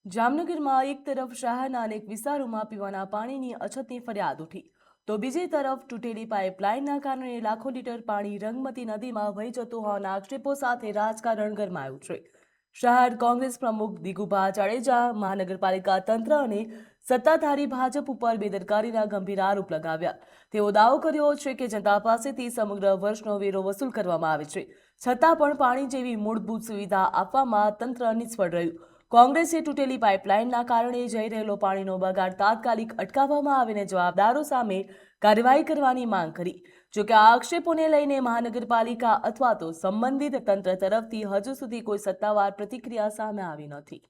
જામનગરમાં એક તરફ શહેરના અનેક વિસ્તારોમાં પીવાના પાણીની અછતની ફરિયાદ ઉઠી, તો બીજી તરફ તૂટેલી પાઇપલાઇનના કારણે લાખો લીટર પાણી રંગમતી નદીમાં વહી જતું હોવાના આક્ષેપો સાથે રાજકારણ ગરમાયું છે. શહેર કોંગ્રેસ પ્રમુખ દિગુભા જાડેજા મહાનગરપાલિકા તંત્ર અને સત્તાધારી ભાજપ ઉપર બેદરકારીના ગંભીર આરોપ લગાવ્યા. તેઓ દાવો કર્યો છે કે જનતા પાસેથી સમગ્ર વર્ષનો વેરો વસૂલ કરવામાં આવે છે, છતાં પણ પાણી જેવી મૂળભૂત સુવિધા આપવામાં તંત્ર નિષ્ફળ રહ્યું. કોંગ્રેસે તૂટેલી પાઇપલાઇનના કારણે જઈ રહેલો પાણીનો બગાડ તાત્કાલિક અટકાવવામાં આવે અને જવાબદારો સામે કાર્યવાહી કરવાની માંગ કરી. જોકે આ આક્ષેપોને લઈને મહાનગરપાલિકા અથવા તો સંબંધિત તંત્ર તરફથી હજુ સુધી કોઈ સત્તાવાર પ્રતિક્રિયા સામે આવી નથી.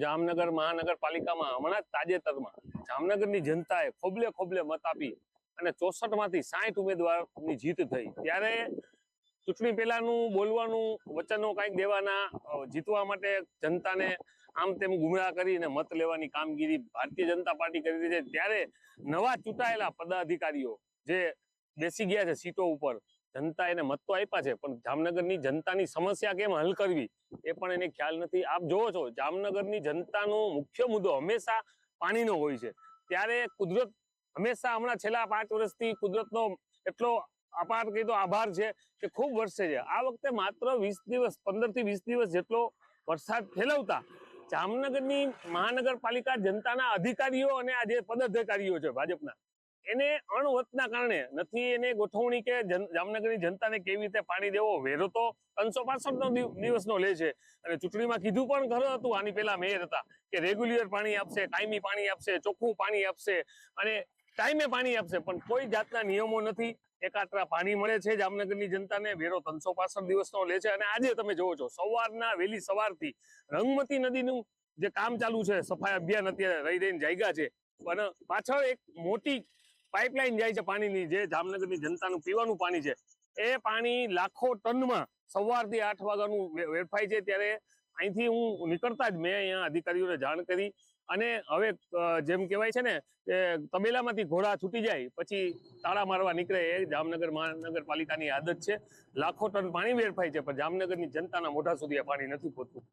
જામનગર મહાનગરપાલિકામાં હમણાં જ તાજેતરમાં જામનગરની જનતાએ ખોબલે ખોબલે મત આપી અને 64 માંથી 60 ઉમેદવારની જીત થઈ. ત્યારે ચૂંટણી પહેલાનું બોલવાનું, વચનો કંઈક દેવાના, જીતવા માટે જનતાને આમ તેમ ગુમરાહ કરીને મત લેવાની કામગીરી ભારતીય જનતા પાર્ટી કરી રહી છે. ત્યારે નવા ચૂંટાયેલા પદાધિકારીઓ જે બેસી ગયા છે સીટો ઉપર, જનતા એને મત તો આપ્યા છે, પણ જામનગરની જનતાની સમસ્યા કેમ હલ કરવી એ પણ એને ખ્યાલ નથી. આપ જોવો છો, જામનગરની જનતાનો મુખ્ય મુદ્દો હંમેશા પાણીનો હોય છે. ત્યારે કુદરત હંમેશા હમણાં છેલ્લા 5 વર્ષથી કુદરતનો એટલો અપાર કીધો આભાર છે કે ખૂબ વરસે છે. આ વખતે માત્ર 20 દિવસ, 15 થી 20 દિવસ જેટલો વરસાદ ફેલાવતા જામનગરની મહાનગરપાલિકા જનતાના અધિકારીઓ અને આ જે પદાધિકારીઓ છે ભાજપના, એને અણવતના કારણે નથી એને ગોઠવણી કે જામનગરની જનતાને કેવી રીતે પાણી દેવો. વેરો તો 365 દિવસનો લે છે અને ચૂંટણીમાં કીધું પણ ખરું હતું, આની પહેલા મેયર હતા, કે રેગ્યુલર પાણી આપશે, કાયમી પાણી આપશે, ચોખ્ખું પાણી આપશે અને ટાઈમે પાણી આપશે, પણ કોઈ જાતના નિયમો નથી. એકાત્રા પાણી મળે છે જામનગરની જનતાને, વેરો 365 દિવસનો લે છે. અને આજે તમે જોવો છો, વહેલી સવારથી રંગમતી નદીનું જે કામ ચાલુ છે, સફાઈ અભિયાન અત્યારે રહીને જાગ્યા છે, પણ પાછળ એક મોટી પાઇપલાઇન જાય છે પાણીની, જે જામનગરની જનતાનું પીવાનું પાણી છે. એ પાણી લાખો ટનમાં સવારથી 8 વાગ્યાનું વેડફાય છે. ત્યારે અહીંથી હું નીકળતા જ મેં અહીંયા અધિકારીઓને જાણ કરી અને હવે જેમ કહેવાય છે ને કે તબેલામાંથી ઘોડા છૂટી જાય પછી તાળા મારવા નીકળે, એ જામનગર મહાનગરપાલિકાની આદત છે. લાખો ટન પાણી વેડફાય છે, પણ જામનગરની જનતાના મોઢા સુધી આ પાણી નથી પહોંચતું.